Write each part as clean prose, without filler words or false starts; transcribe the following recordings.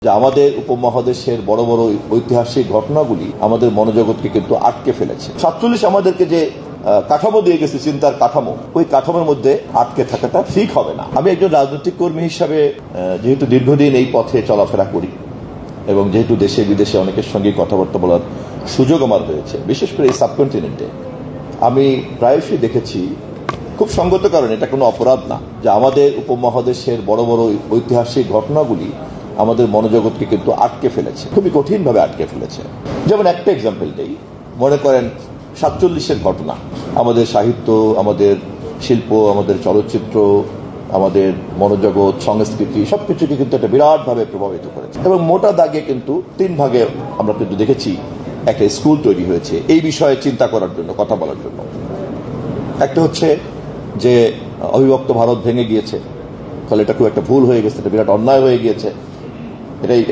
যে আমাদের উপমহাদেশের বড় বড় ঐতিহাসিক ঘটনাগুলি আমাদের মনোজগৎকে কিন্তু আটকে ফেলেছে। 47 আমাদেরকে যে কাঠামো দিয়ে গেছে, চিন্তার কাঠামো, ওই কাঠামোর মধ্যে আটকে থাকাটা ঠিক হবে না। আমি একজন রাজনৈতিক কর্মী হিসাবে যেহেতু দীর্ঘদিন এই পথে চলাফেরা করি এবং যেহেতু দেশে বিদেশে অনেকের সঙ্গে কথাবার্তা বলার সুযোগ আমার হয়েছে, বিশেষ করে এই সাবকন্টিনেন্টে, আমি প্রায়শই দেখেছি, খুব সঙ্গত কারণে, এটা কোনো অপরাধ না, যে আমাদের উপমহাদেশের বড় বড় ঐতিহাসিক ঘটনাগুলি আমাদের মনোজগৎকে কিন্তু আটকে ফেলেছে, খুবই কঠিনভাবে আটকে ফেলেছে। যেমন একটা এক্সাম্পল দেই, মনে করেন 47-এর ঘটনা, আমাদের সাহিত্য, আমাদের শিল্প, আমাদের চলচ্চিত্র, আমাদের মনোজগৎ, সংস্কৃতি সবকিছুকে কিন্তু একটা বিরাটভাবে প্রভাবিত করেছে। এবং মোটা দাগে কিন্তু 3 ভাগে আমরা কিন্তু দেখেছি একটা স্কুল তৈরি হয়েছে এই বিষয়ে চিন্তা করার জন্য, কথা বলার জন্য। একটা হচ্ছে যে অবিভক্ত ভারত ভেঙে গিয়েছে, ফলে এটা খুব একটা ভুল হয়ে গেছে, এটা বিরাট অন্যায় হয়ে গিয়েছে,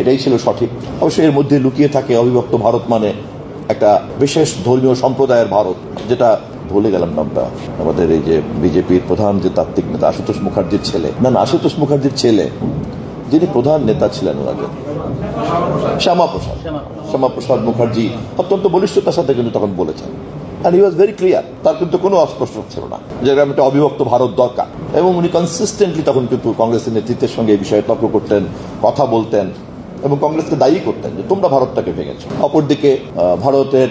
এটাই ছিল সঠিক। অবশ্যই এর মধ্যে লুকিয়ে থাকে অবিভক্ত ভারত মানে একটা বিশেষ ধর্মীয় সম্প্রদায়ের ভারত, যেটা ভুলে গেলাম নামটা, আমাদের এই যে বিজেপির প্রধান যে তাত্ত্বিক নেতা আশুতোষ মুখার্জির ছেলে, না আশুতোষ মুখার্জির ছেলে, যিনি প্রধান নেতা ছিলেন ওনাদের, শ্যামাপ্রসাদ মুখার্জি অত্যন্ত বলিষ্ঠতার সাথে কিন্তু তখন বলেছেন, and he was very clear, তার কিন্তু কোনো অস্পষ্ট ছিল না যে একটা অবিভক্ত ভারত দরকার। এবং উনি কনসিস্টেন্টলি তখন কিন্তু কংগ্রেসের নেতৃত্বের সঙ্গে এই বিষয়ে তর্ক করতেন, কথা বলতেন এবং কংগ্রেসকে দায়ী করতেন যে তোমরা ভারতটাকে ভেঙেছ। অপরদিকে ভারতের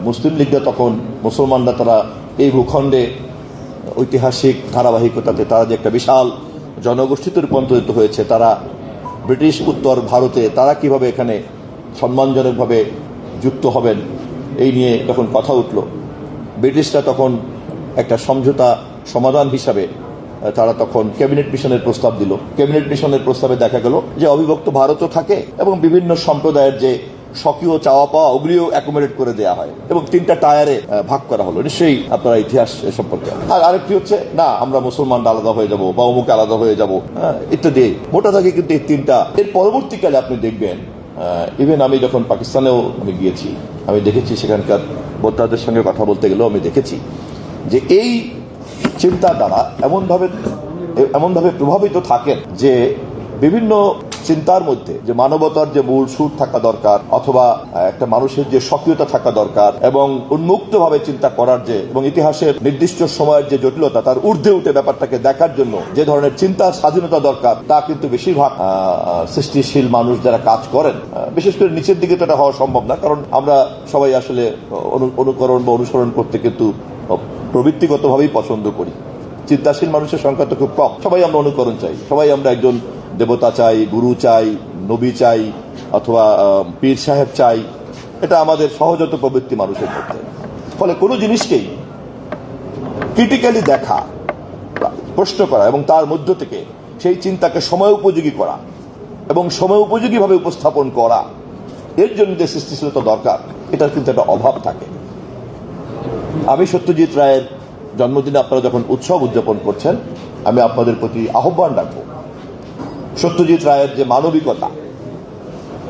মুসলিম লীগরা তখন, মুসলমানরা, তারা এই ভূখণ্ডে ঐতিহাসিক ধারাবাহিকতাতে তারা যে একটা বিশাল জনগোষ্ঠীতে রূপান্তরিত হয়েছে, তারা ব্রিটিশ উত্তর ভারতে তারা কিভাবে এখানে সম্মানজনকভাবে যুক্ত হবেন এই নিয়ে যখন কথা উঠল, ব্রিটিশরা তখন একটা সমঝোতা সমাধান হিসাবে তারা তখন ক্যাবিনেট মিশনের প্রস্তাব দিল। ক্যাবিনেট মিশনের প্রস্তাবে দেখা গেল যে অবিভক্ত ভারতও থাকে এবং বিভিন্ন সম্প্রদায়ের যে স্বকীয় চাওয়া পাওয়া ওগুলিও অ্যাকোমোডেট করে দেওয়া হয় এবং 3টা টায়ারে ভাগ করা হলো। নিশ্চয়ই আপনারা ইতিহাস সম্পর্কে। আর আরেকটি হচ্ছে, না আমরা মুসলমান আলাদা হয়ে যাব বা অমুক আলাদা হয়ে যাব ইত্যাদি। মোটা দাগে কিন্তু এই 3টা। এর পরবর্তীকালে আপনি দেখবেন, ইভেন আমি যখন পাকিস্তানেও আমি গিয়েছি, আমি দেখেছি সেখানকার বোদ্ধাদের সঙ্গে কথা বলতে গেলেও আমি দেখেছি যে এই চিন্তা দ্বারা এমনভাবে প্রভাবিত থাকেন যে বিভিন্ন চিন্তার মধ্যে যে মানবতার যে মূল সুর থাকা দরকার, অথবা একটা মানুষের যে সক্রিয়তা থাকা দরকার এবং উন্মুক্তভাবে চিন্তা করার যে, এবং ইতিহাসের নির্দিষ্ট সময়ের যে জটিলতা তার ঊর্ধ্বে উঠে ব্যাপারটাকে দেখার জন্য যে ধরনের চিন্তার স্বাধীনতা দরকার, তা কিন্তু বেশিরভাগ সৃষ্টিশীল মানুষ যারা কাজ করেন, বিশেষ করে নিচের দিকে তো এটা হওয়া সম্ভব না, কারণ আমরা সবাই আসলে অনুকরণ বা অনুসরণ করতে কিন্তু প্রবৃত্তিগতভাবেই পছন্দ করি। চিন্তাশীল মানুষের সংখ্যা তো খুব কম, সবাই আমরা অনুকরণ চাই, সবাই আমরা একজন দেবতা চাই, গুরু চাই, নবী চাই, অথবা পীর সাহেব চাই। এটা আমাদের সহজাত প্রবৃত্তি মানুষের মধ্যে। ফলে কোনো জিনিসকেই ক্রিটিক্যালি দেখা, প্রশ্ন করা এবং তার মধ্য থেকে সেই চিন্তাকে সময় উপযোগী করা এবং সময় উপযোগীভাবে উপস্থাপন করা, এর জন্য যে সৃষ্টিশীলতা দরকার, এটার কিন্তু একটা অভাব থাকে। আমি সত্যজিৎ রায়ের জন্মদিনে আপনারা যখন উৎসব উদযাপন করছেন, আমি আপনাদের প্রতি আহ্বান রাখবো, সত্যজিৎ রায়ের যে মানবিকতা,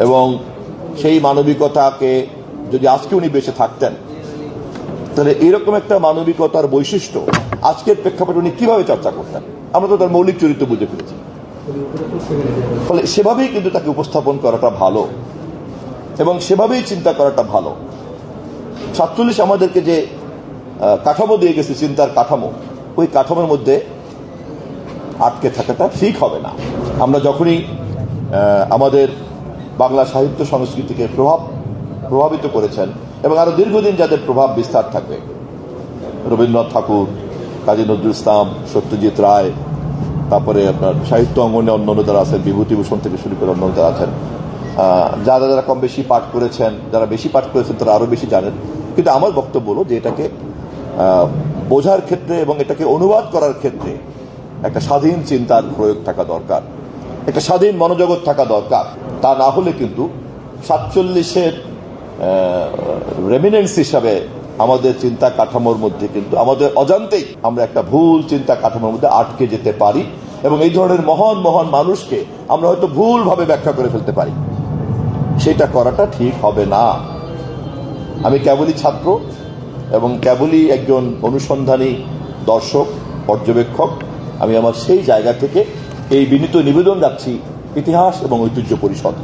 এবং সেই মানবিকতাকে যদি আজকে উনি বেঁচে থাকতেন, তাহলে এরকম একটা মানবিকতার বৈশিষ্ট্য আজকের প্রেক্ষাপটে উনি কিভাবে চর্চা করতেন, আমরা তো তার মৌলিক চরিত্র বুঝে ফেলেছি। ফলে সেভাবেই কিন্তু তাকে উপস্থাপন করাটা ভালো এবং সেভাবেই চিন্তা করাটা ভালো। 47 আমাদেরকে যে কাঠামো দিয়ে গেছে, চিন্তার কাঠামো, ওই কাঠামোর মধ্যে আটকে থাকাটা ঠিক হবে না। আমরা যখনই আমাদের বাংলা সাহিত্য সংস্কৃতিকে প্রভাবিত করেছেন এবং আরো দীর্ঘদিন যাদের প্রভাব বিস্তার থাকবে, রবীন্দ্রনাথ ঠাকুর, কাজী নজরুল ইসলাম, সত্যজিৎ রায়, তারপরে আপনার সাহিত্য অঙ্গনে অন্যান্য যারা আছেন, বিভূতিভূষণ থেকে শুরু করে অন্যান্য যারা আছেন, যারা কম বেশি পাঠ করেছেন, যারা বেশি পাঠ করেছেন তারা আরো বেশি জানেন। কিন্তু আমার বক্তব্য হলো যে এটাকে বোঝার ক্ষেত্রে এবং এটাকে অনুবাদ করার ক্ষেত্রে একটা স্বাধীন চিন্তার প্রয়োগ থাকা দরকার, একটা স্বাধীন মনোজগৎ থাকা দরকার। তা না হলে কিন্তু 47-এর রেমিনেন্স হিসাবে আমাদের চিন্তা কাঠামোর মধ্যে কিন্তু আমাদের অজান্তেই আমরা একটা ভুল চিন্তা কাঠামোর মধ্যে আটকে যেতে পারি এবং এই ধরনের মহান মহান মানুষকে আমরা হয়তো ভুলভাবে ব্যাখ্যা করে ফেলতে পারি। সেটা করাটা ঠিক হবে না। আমি কেবলই ছাত্র এবং কেবলই একজন অনুসন্ধানী দর্শক, পর্যবেক্ষক। আমি আমার সেই জায়গা থেকে এই বিনীত নিবেদন রাখছি ইতিহাস এবং ঐতিহ্য পরিষদ।